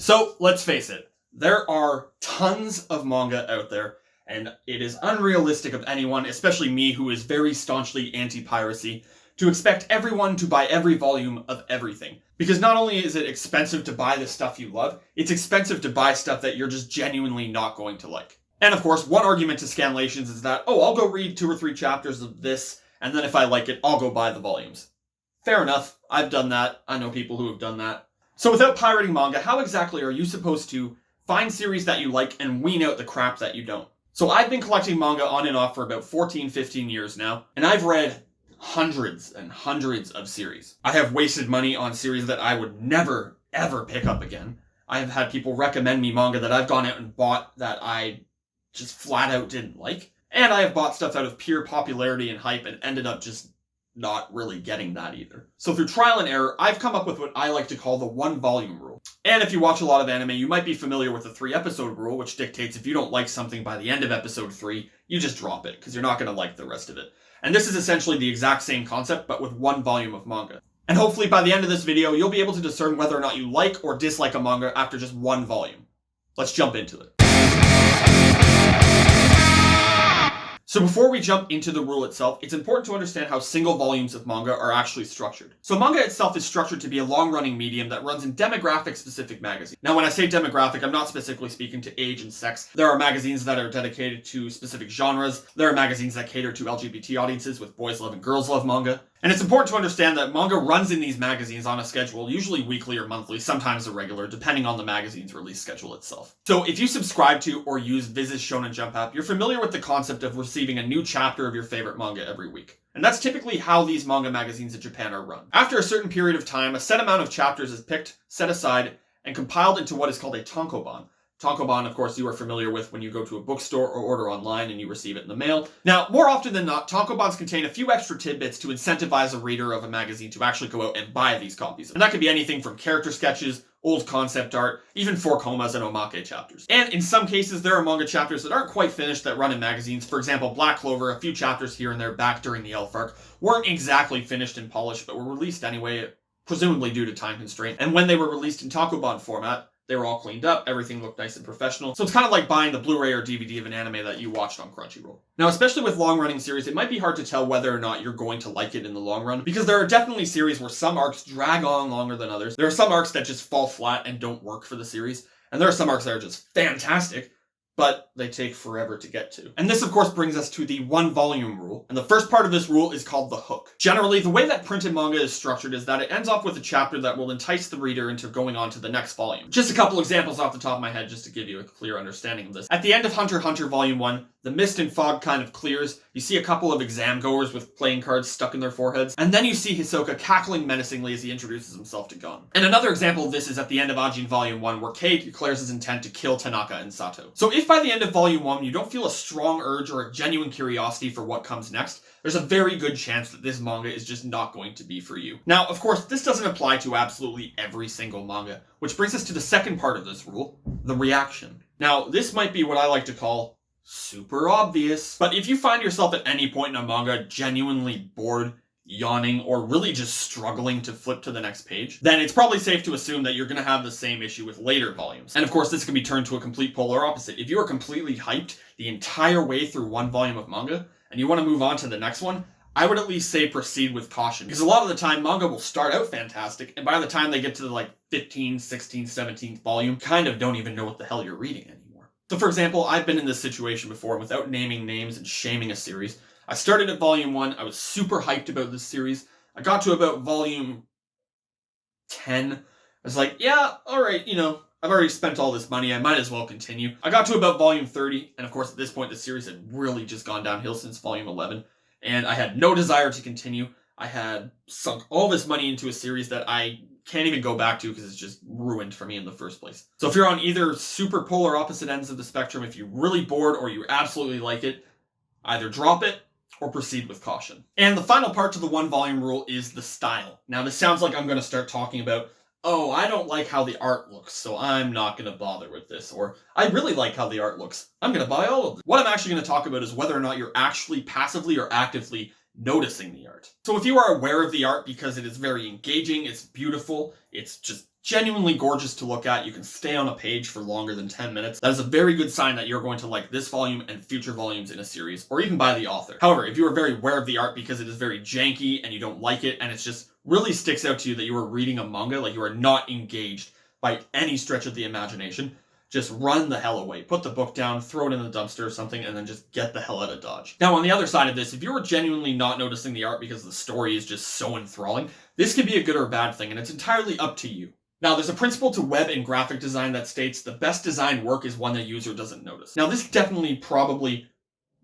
So let's face it, there are tons of manga out there, and it is unrealistic of anyone, especially me who is very staunchly anti-piracy, to expect everyone to buy every volume of everything. Because not only is it expensive to buy the stuff you love, it's expensive to buy stuff that you're just genuinely not going to like. And of course, one argument to scanlations is that, oh, I'll go read 2 or 3 chapters of this, and then if I like it, I'll go buy the volumes. Fair enough, I've done that. I know people who have done that. So without pirating manga, how exactly are you supposed to find series that you like and wean out the crap that you don't? So I've been collecting manga on and off for about 14, 15 years now, and I've read hundreds and hundreds of series. I have wasted money on series that I would never, ever pick up again. I have had people recommend me manga that I've gone out and bought that I just flat out didn't like. And I have bought stuff out of pure popularity and hype and ended up just not really getting that either. So through trial and error, I've come up with what I like to call the 1 volume rule. And if you watch a lot of anime, you might be familiar with the 3 episode rule, which dictates if you don't like something by the end of episode 3, you just drop it, because you're not going to like the rest of it. And this is essentially the exact same concept, but with 1 volume of manga. And hopefully by the end of this video, you'll be able to discern whether or not you like or dislike a manga after just 1 volume. Let's jump into it. So before we jump into the rule itself, it's important to understand how single volumes of manga are actually structured. So manga itself is structured to be a long-running medium that runs in demographic-specific magazines. Now when I say demographic, I'm not specifically speaking to age and sex. There are magazines that are dedicated to specific genres. There are magazines that cater to LGBT audiences with boys love and girls love manga. And it's important to understand that manga runs in these magazines on a schedule, usually weekly or monthly, sometimes irregular, depending on the magazine's release schedule itself. So if you subscribe to or use Viz's Shonen Jump app, you're familiar with the concept of receiving a new chapter of your favorite manga every week. And that's typically how these manga magazines in Japan are run. After a certain period of time, a set amount of chapters is picked, set aside, and compiled into what is called a tankobon. Tankobon, of course, you are familiar with when you go to a bookstore or order online and you receive it in the mail. Now, more often than not, tankobons contain a few extra tidbits to incentivize a reader of a magazine to actually go out and buy these copies. And that could be anything from character sketches, old concept art, even 4 komas and omake chapters. And in some cases, there are manga chapters that aren't quite finished that run in magazines. For example, Black Clover, a few chapters here and there back during the Elf arc, weren't exactly finished and polished, but were released anyway, presumably due to time constraint. And when they were released in tankobon format, they were all cleaned up, everything looked nice and professional. So it's kind of like buying the Blu-ray or DVD of an anime that you watched on Crunchyroll. Now, especially with long-running series, it might be hard to tell whether or not you're going to like it in the long run, because there are definitely series where some arcs drag on longer than others. There are some arcs that just fall flat and don't work for the series, and there are some arcs that are just fantastic, but they take forever to get to. And this, of course, brings us to the 1 volume rule. And the first part of this rule is called the hook. Generally, the way that printed manga is structured is that it ends off with a chapter that will entice the reader into going on to the next volume. Just a couple examples off the top of my head just to give you a clear understanding of this. At the end of Hunter x Hunter Volume 1, the mist and fog kind of clears. You see a couple of exam goers with playing cards stuck in their foreheads. And then you see Hisoka cackling menacingly as he introduces himself to Gon. And another example of this is at the end of Ajin Volume 1, where Kei declares his intent to kill Tanaka and Sato. So if by the end of Volume 1 you don't feel a strong urge or a genuine curiosity for what comes next, there's a very good chance that this manga is just not going to be for you. Now, of course, this doesn't apply to absolutely every single manga, which brings us to the second part of this rule, the reaction. Now, this might be what I like to call super obvious, but if you find yourself at any point in a manga genuinely bored, yawning, or really just struggling to flip to the next page, then it's probably safe to assume that you're going to have the same issue with later volumes. And of course, this can be turned to a complete polar opposite. If you are completely hyped the entire way through 1 volume of manga, and you want to move on to the next one, I would at least say proceed with caution. Because a lot of the time, manga will start out fantastic, and by the time they get to the 15th, 16th, 17th volume, kind of don't even know what the hell you're reading anymore. So for example, I've been in this situation before, and without naming names and shaming a series, I started at Volume 1, I was super hyped about this series. I got to about Volume 10. I was like, yeah, alright, I've already spent all this money, I might as well continue. I got to about Volume 30, and of course at this point the series had really just gone downhill since Volume 11, and I had no desire to continue. I had sunk all this money into a series that I can't even go back to because it's just ruined for me in the first place. So if you're on either super polar opposite ends of the spectrum, if you're really bored or you absolutely like it, either drop it or proceed with caution. And the final part to the 1 volume rule is the style. Now this sounds like I'm going to start talking about, oh, I don't like how the art looks, so I'm not going to bother with this. Or, I really like how the art looks, I'm going to buy all of this. What I'm actually going to talk about is whether or not you're actually passively or actively noticing the art. So if you are aware of the art because it is very engaging, it's beautiful, it's just genuinely gorgeous to look at. You can stay on a page for longer than 10 minutes. That is a very good sign that you're going to like this volume and future volumes in a series, or even by the author. However, if you are very aware of the art because it is very janky and you don't like it, and it's just really sticks out to you that you are reading a manga, like you are not engaged by any stretch of the imagination, just run the hell away. Put the book down, throw it in the dumpster or something, and then just get the hell out of Dodge. Now, on the other side of this, if you're genuinely not noticing the art because the story is just so enthralling, this can be a good or a bad thing, and it's entirely up to you. Now, there's a principle to web and graphic design that states the best designed work is one the user doesn't notice. Now, this definitely probably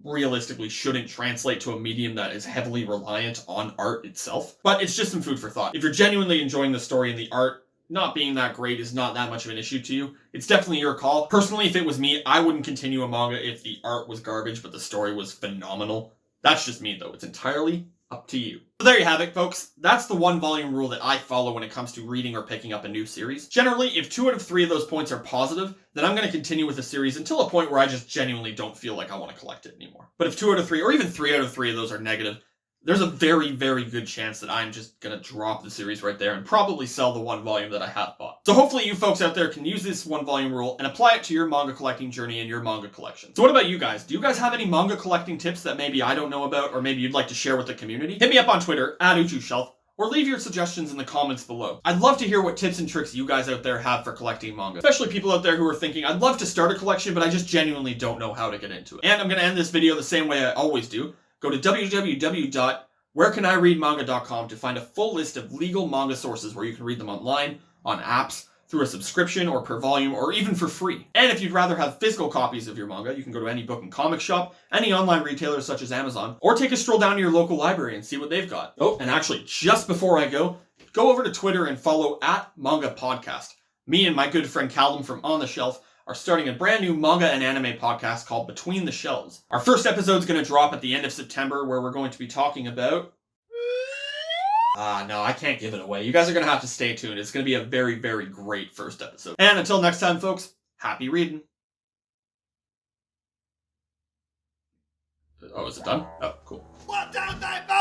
realistically shouldn't translate to a medium that is heavily reliant on art itself, but it's just some food for thought. If you're genuinely enjoying the story and the art not being that great is not that much of an issue to you, it's definitely your call. Personally, if it was me, I wouldn't continue a manga if the art was garbage, but the story was phenomenal. That's just me, though. It's entirely up to you. So there you have it, folks. That's the 1-volume rule that I follow when it comes to reading or picking up a new series. Generally, if 2 out of 3 of those points are positive, then I'm going to continue with the series until a point where I just genuinely don't feel like I want to collect it anymore. But if 2 out of 3, or even 3 out of 3 of those are negative, there's a very, very good chance that I'm just going to drop the series right there and probably sell the 1 volume that I have bought. So hopefully you folks out there can use this 1-volume rule and apply it to your manga collecting journey and your manga collection. So what about you guys? Do you guys have any manga collecting tips that maybe I don't know about, or maybe you'd like to share with the community? Hit me up on Twitter, @UchuShelf, or leave your suggestions in the comments below. I'd love to hear what tips and tricks you guys out there have for collecting manga. Especially people out there who are thinking, I'd love to start a collection, but I just genuinely don't know how to get into it. And I'm going to end this video the same way I always do. Go to www.wherecanireadmanga.com to find a full list of legal manga sources where you can read them online, on apps, through a subscription, or per volume, or even for free. And if you'd rather have physical copies of your manga, you can go to any book and comic shop, any online retailer such as Amazon, or take a stroll down to your local library and see what they've got. Oh, and actually, just before I go over to Twitter and follow @MangaPodcast. Me and my good friend Callum from On the Shelf are starting a brand new manga and anime podcast called Between the Shelves. Our first episode's going to drop at the end of September, where we're going to be talking about... no, I can't give it away. You guys are going to have to stay tuned. It's going to be a very, very great first episode. And until next time, folks, happy reading. Oh, is it done? Oh, cool. 1, 2, 3, 4!